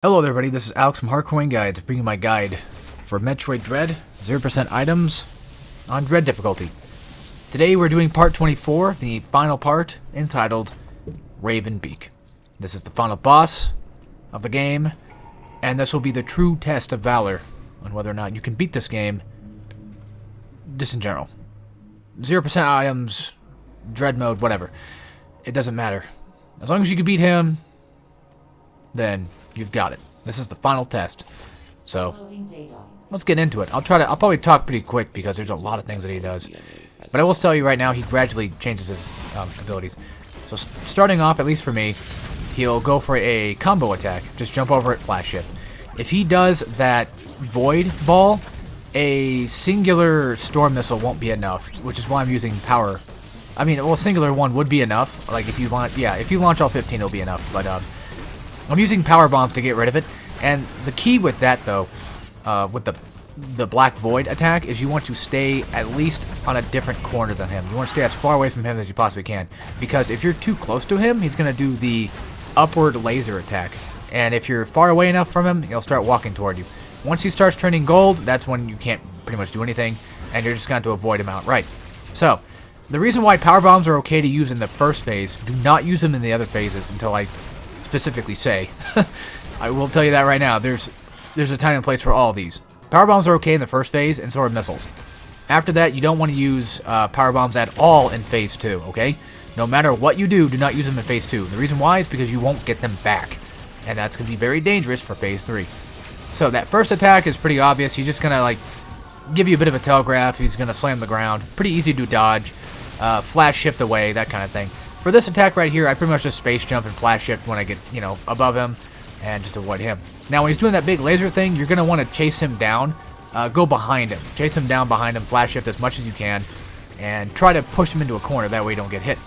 Hello there, everybody. This is Alex from Hardcore Guides, bringing my guide for Metroid Dread, 0% items on Dread difficulty. Today we're doing part 24, the final part, entitled Raven Beak. This is the final boss of the game, and this will be the true test of valor on whether or not you can beat this game, just in general. 0% items, Dread mode, whatever. It doesn't matter. As long as you can beat him, then you've got it. This is the final test. So, let's get into it. I'll probably talk pretty quick because there's a lot of things that he does. But I will tell you right now, he gradually changes his abilities. So, starting off, at least for me, he'll go for a combo attack. Just jump over it, flash shift. If he does that Void Ball, a singular Storm Missile won't be enough, which is why I'm using power. I mean, well, a singular one would be enough. Like, if you want, yeah, if you launch all 15, it'll be enough. But, I'm using power bombs to get rid of it, and the key with that, though, with the Black Void attack, is you want to stay at least on a different corner than him. You want to stay as far away from him as you possibly can, because if you're too close to him, he's going to do the upward laser attack, and if you're far away enough from him, he'll start walking toward you. Once he starts turning gold, that's when you can't pretty much do anything, and you're just going to avoid him outright. So, the reason why power bombs are okay to use in the first phase, do not use them in the other phases until I specifically say. I will tell you that right now. There's a time and place for all of these. Power bombs are okay in the first phase, and so are missiles. After that, you don't want to use power bombs at all in phase 2, okay? No matter what you do not use them in phase 2. The reason why is because you won't get them back, and that's going to be very dangerous for phase 3. So that first attack is pretty obvious. He's just going to like give you a bit of a telegraph. He's going to slam the ground. Pretty easy to dodge, flash shift away, that kind of thing. For this attack right here, I pretty much just space jump and flash shift when I get, above him and just avoid him. Now, when he's doing that big laser thing, you're going to want to chase him down, go behind him. Chase him down behind him, flash shift as much as you can, and try to push him into a corner. That way you don't get hit.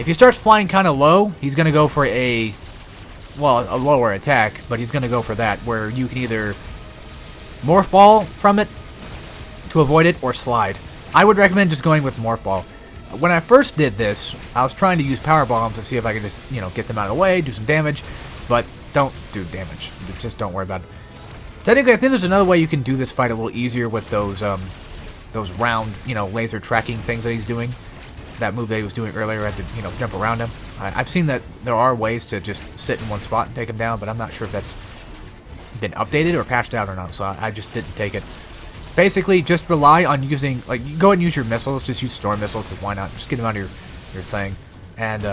If he starts flying kind of low, he's going to go for a lower attack, but he's going to go for that, where you can either Morph Ball from it to avoid it or slide. I would recommend just going with Morph Ball. When I first did this, I was trying to use power bombs to see if I could just, get them out of the way, do some damage, but don't do damage. Just don't worry about it. Technically, I think there's another way you can do this fight a little easier with those round, laser tracking things that he's doing. That move that he was doing earlier, I had to, jump around him. I've seen that there are ways to just sit in one spot and take him down, but I'm not sure if that's been updated or patched out or not, so I just didn't take it. Basically, just rely on using, go ahead and use your missiles. Just use storm missiles, because why not? Just get them out of your thing. And,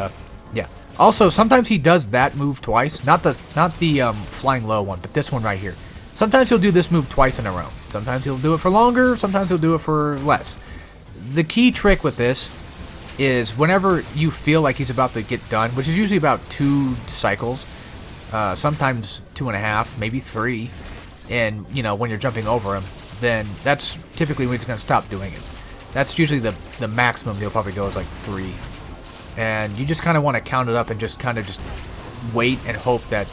yeah. Also, sometimes he does that move twice. Not the flying low one, but this one right here. Sometimes he'll do this move twice in a row. Sometimes he'll do it for longer. Sometimes he'll do it for less. The key trick with this is whenever you feel like he's about to get done, which is usually about 2 cycles, sometimes 2.5, maybe 3, and, when you're jumping over him, then that's typically when he's going to stop doing it. That's usually the maximum he'll probably go is like 3. And you just kind of want to count it up and just kind of just wait and hope that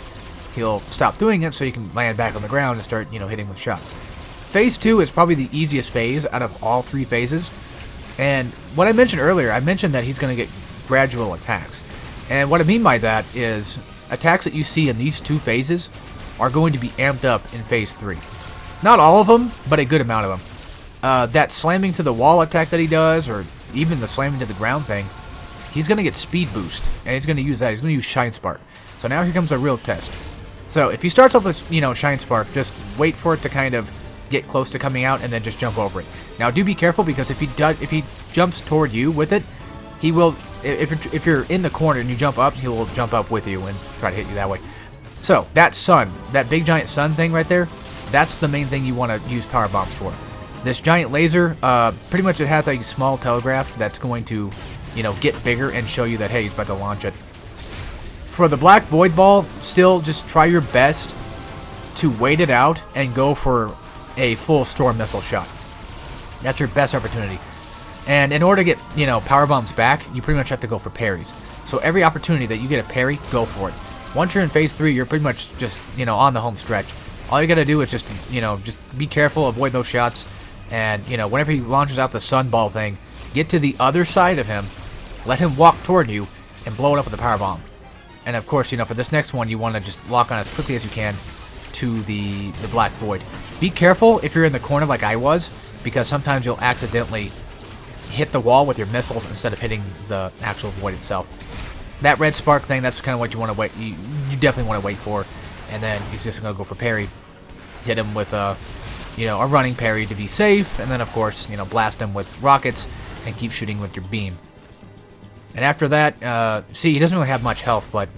he'll stop doing it so you can land back on the ground and start, hitting with shots. Phase 2 is probably the easiest phase out of all 3 phases. And what I mentioned earlier, I mentioned that he's going to get gradual attacks. And what I mean by that is attacks that you see in these 2 phases are going to be amped up in phase 3. Not all of them, but a good amount of them. That slamming to the wall attack that he does, or even the slamming to the ground thing, he's going to get speed boost, and he's going to use that. He's going to use Shine Spark. So now here comes a real test. So if he starts off with, Shine Spark, just wait for it to kind of get close to coming out, and then just jump over it. Now do be careful, because if he jumps toward you with it, he will. If you're in the corner and you jump up, he will jump up with you and try to hit you that way. So that sun, that big giant sun thing right there. That's the main thing you want to use power bombs for. This giant laser, pretty much it has a small telegraph that's going to, get bigger and show you that, hey, he's about to launch it. For the Black Void Ball, still just try your best to wait it out and go for a full Storm Missile shot. That's your best opportunity. And in order to get, power bombs back, you pretty much have to go for parries. So every opportunity that you get a parry, go for it. Once you're in phase 3, you're pretty much just, on the home stretch. All you gotta do is just, just be careful, avoid those shots, and, whenever he launches out the sun ball thing, get to the other side of him, let him walk toward you, and blow it up with a power bomb. And of course, for this next one, you want to just lock on as quickly as you can, to the Black Void. Be careful if you're in the corner like I was, because sometimes you'll accidentally hit the wall with your missiles instead of hitting the actual void itself. That red spark thing, that's kind of what you want to wait. You definitely want to wait for, and then he's just gonna go for parry, hit him with a running parry to be safe, and then of course blast him with rockets and keep shooting with your beam. And after that, see, he doesn't really have much health, but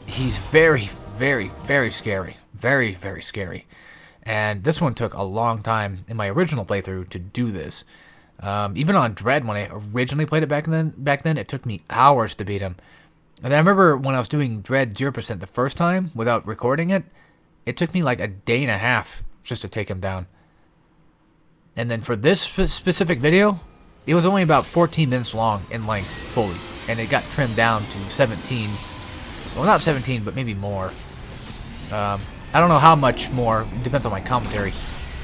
he's very, very, very scary, very, very scary. And this one took a long time in my original playthrough to do this. Even on Dread, when I originally played it back then, it took me hours to beat him. And then I remember when I was doing Dread 0% the first time, without recording it, it took me like a day and a half just to take him down. And then for this specific video, it was only about 14 minutes long in length, fully. And it got trimmed down to 17. Well, not 17, but maybe more. I don't know how much more. It depends on my commentary.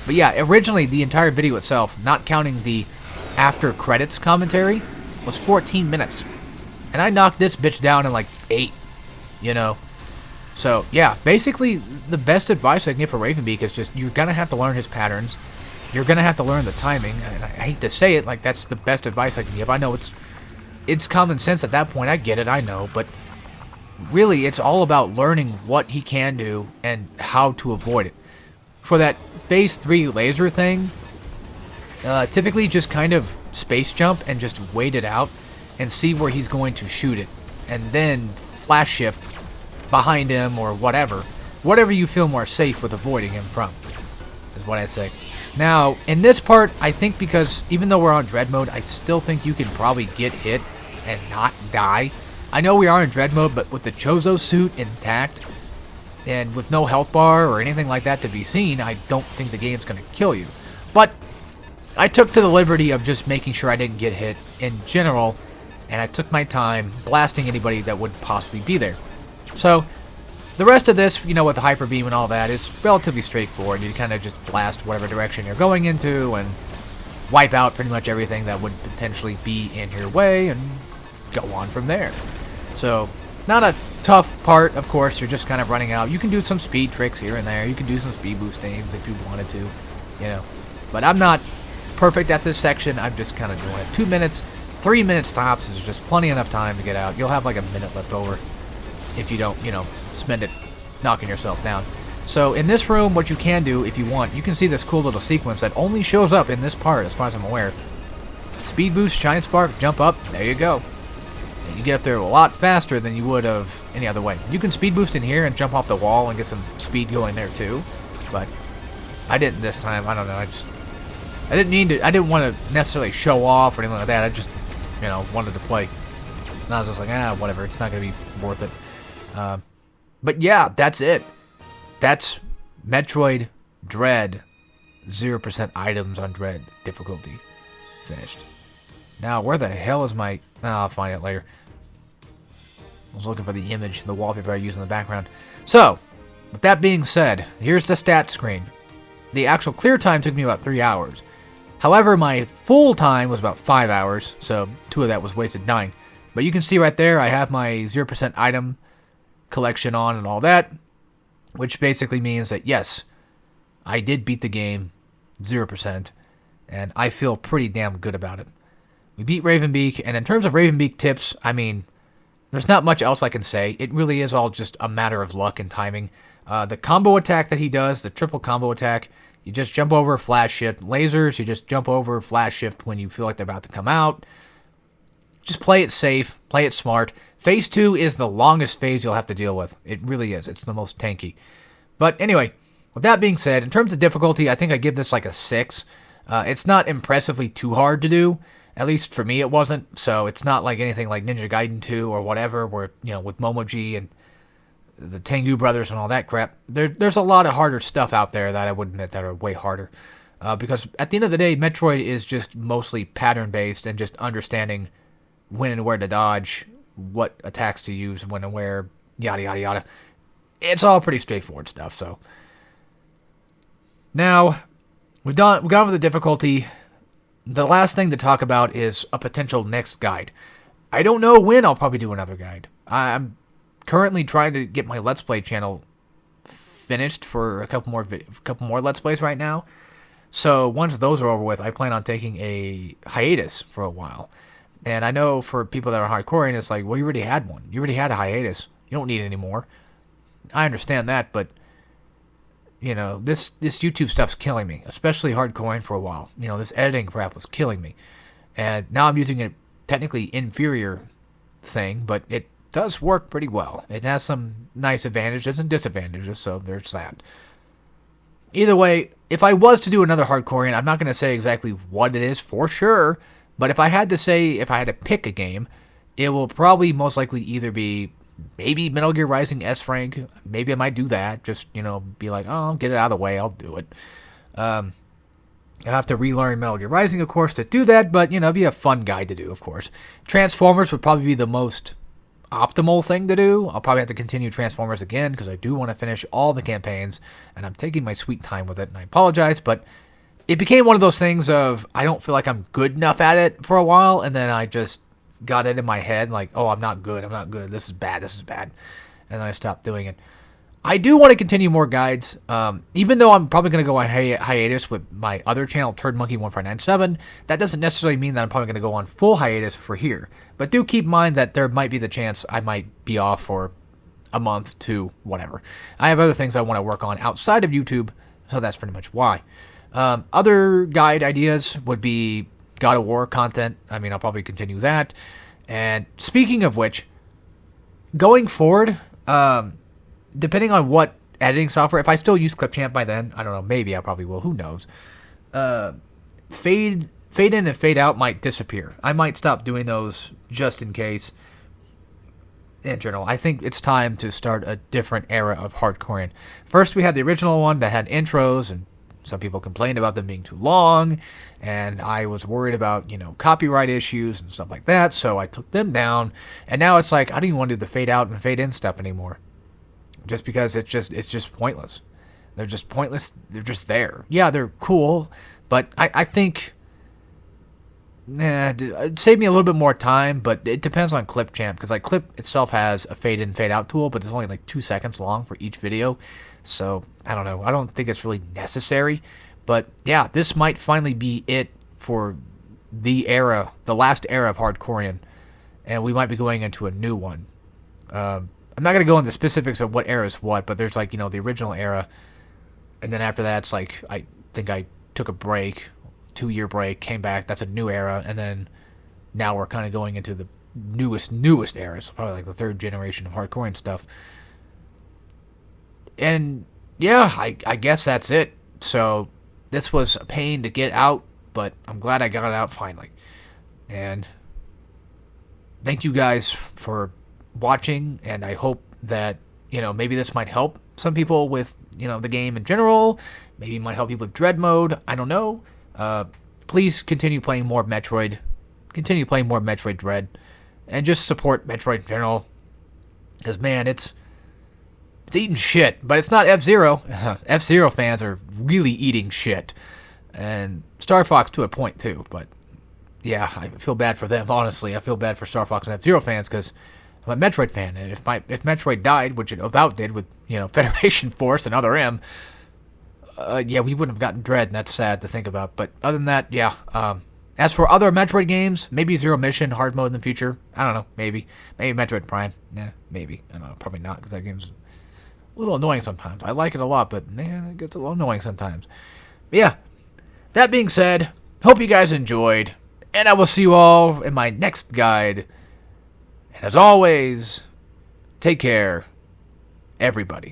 But yeah, originally the entire video itself, not counting the after credits commentary, was 14 minutes. And I knocked this bitch down in like 8, So yeah, basically the best advice I can give for Ravenbeak is just, you're gonna have to learn his patterns. You're gonna have to learn the timing. And I hate to say it, like that's the best advice I can give. I know it's common sense at that point, I get it, I know, but really it's all about learning what he can do and how to avoid it. For that phase 3 laser thing, typically just kind of space jump and just wait it out and see where he's going to shoot it, and then flash shift behind him or whatever you feel more safe with avoiding him from, is what I say. Now in this part, I think, because even though we're on Dread mode, I still think you can probably get hit and not die. I know we are in Dread mode, but with the Chozo suit intact and with no health bar or anything like that to be seen, I don't think the game's going to kill you. But I took to the liberty of just making sure I didn't get hit in general, and I took my time blasting anybody that would possibly be there. So the rest of this, with the Hyper Beam and all that, is relatively straightforward. You kind of just blast whatever direction you're going into and wipe out pretty much everything that would potentially be in your way and go on from there. So not a tough part, of course. You're just kind of running out. You can do some speed tricks here and there. You can do some speed boost aims if you wanted to, But I'm not perfect at this section. I'm just kind of doing it. 2 minutes, 3 minutes tops is just plenty enough time to get out. You'll have like a minute left over if you don't, spend it knocking yourself down. So in this room, what you can do if you want, you can see this cool little sequence that only shows up in this part as far as I'm aware. Speed boost, shine spark, jump up, there you go. And you get up there a lot faster than you would have any other way. You can speed boost in here and jump off the wall and get some speed going there too, but I didn't this time. I don't know, I didn't want to necessarily show off or anything like that. I just, wanted to play. And I was just like, whatever, it's not going to be worth it. But yeah, that's it. That's Metroid Dread 0% items on Dread difficulty finished. Now, where the hell is my... I'll find it later. I was looking for the image, the wallpaper I use in the background. So, with that being said, here's the stat screen. The actual clear time took me about 3 hours. However, my full time was about 5 hours, so 2 of that was wasted dying. But you can see right there, I have my 0% item collection on and all that, which basically means that, yes, I did beat the game 0%, and I feel pretty damn good about it. We beat Ravenbeak, and in terms of Ravenbeak tips, I mean, there's not much else I can say. It really is all just a matter of luck and timing. The combo attack that he does, the triple combo attack, you just jump over, flash shift. Lasers, you just jump over, flash shift when you feel like they're about to come out. Just play it safe, play it smart. Phase 2 is the longest phase you'll have to deal with. It really is. It's the most tanky. But anyway, with that being said, in terms of difficulty, I think I give this like a 6. It's not impressively too hard to do. At least for me it wasn't. So it's not like anything like Ninja Gaiden 2 or whatever, where, with Momoji and the Tengu brothers and all that crap. There's a lot of harder stuff out there that I would admit that are way harder. Because at the end of the day, Metroid is just mostly pattern-based and just understanding when and where to dodge, what attacks to use, when and where, yada, yada, yada. It's all pretty straightforward stuff, so. Now, we've gone over the difficulty. The last thing to talk about is a potential next guide. I don't know when I'll probably do another guide. I'm currently trying to get my Let's Play channel finished for a couple more Let's Plays right now. So once those are over with, I plan on taking a hiatus for a while. And I know for people that are hardcore, and it's like, well, you already had one. You already had a hiatus. You don't need it anymore. I understand that, but you know, this YouTube stuff's killing me, especially hardcoring for a while. You know, this editing crap was killing me. And now I'm using a technically inferior thing, but it does work pretty well. It has some nice advantages and disadvantages, so there's that. Either way, if I was to do another hardcoring, I'm not going to say exactly what it is for sure, but if I had to pick a game, it will probably most likely either be maybe Metal Gear Rising S rank. Maybe I might do that. Just, you know, be like, oh, I'll get it out of the way. I'll do it. I'll have to relearn Metal Gear Rising, of course, to do that, but, you know, it'd be a fun guide to do, of course. Transformers would probably be the most optimal thing to do. I'll probably have to continue Transformers again, because I do want to finish all the campaigns, and I'm taking my sweet time with it, and I apologize, but it became one of those things of, I don't feel like I'm good enough at it for a while, and then I just got it in my head, like, oh, I'm not good, this is bad, and then I stopped doing it. I do want to continue more guides, even though I'm probably going to go on hiatus with my other channel, TurdMonkey1597. That doesn't necessarily mean that I'm probably going to go on full hiatus for here. But do keep in mind that there might be the chance I might be off for a month to whatever. I have other things I want to work on outside of YouTube, so that's pretty much why. Other guide ideas would be God of War content. I mean, I'll probably continue that. And speaking of which, going forward, depending on what editing software, if I still use Clipchamp by then, I don't know, maybe I probably will, who knows. Fade in and fade out might disappear. I might stop doing those just in case. In general, I think it's time to start a different era of hardcoring. First, we had the original one that had intros, and some people complained about them being too long, and I was worried about, you know, copyright issues and stuff like that, so I took them down, and now it's like, I don't even want to do the fade out and fade in stuff anymore. Just because it's just pointless. They're just pointless. They're just there. Yeah, they're cool, but I think it'd save me a little bit more time, but it depends on Clipchamp, because like Clip itself has a fade in, fade out tool, but it's only like 2 seconds long for each video. So, I don't know. I don't think it's really necessary, but yeah, this might finally be it for the last era of hardcoring, and we might be going into a new one. I'm not going to go into the specifics of what era is what, but there's like, you know, the original era, and then after that, it's like, I think I took a break, 2-year break, came back, that's a new era, and then now we're kind of going into the newest era, so probably like the 3rd generation of hardcoring stuff. And yeah, I guess that's it. So this was a pain to get out, but I'm glad I got it out finally. And thank you guys for watching, and I hope that, you know, maybe this might help some people with, you know, the game in general. Maybe it might help you with Dread mode. I don't know. Please continue playing more Metroid. Continue playing more Metroid Dread. And just support Metroid in general. Because, man, it's eating shit. But it's not F-Zero. F-Zero fans are really eating shit. And Star Fox to a point, too. But, yeah, I feel bad for them, honestly. I feel bad for Star Fox and F-Zero fans, because I'm a Metroid fan. And if Metroid died, which it about did with, you know, Federation Force and Other M, yeah, we wouldn't have gotten Dread, and that's sad to think about. But other than that, yeah. As for other Metroid games, maybe Zero Mission, hard mode in the future. I don't know, maybe. Maybe Metroid Prime. Yeah, maybe. I don't know, probably not, because that game's a little annoying sometimes. I like it a lot, but man, it gets a little annoying sometimes. But yeah, that being said, hope you guys enjoyed, and I will see you all in my next guide. And as always, take care, everybody.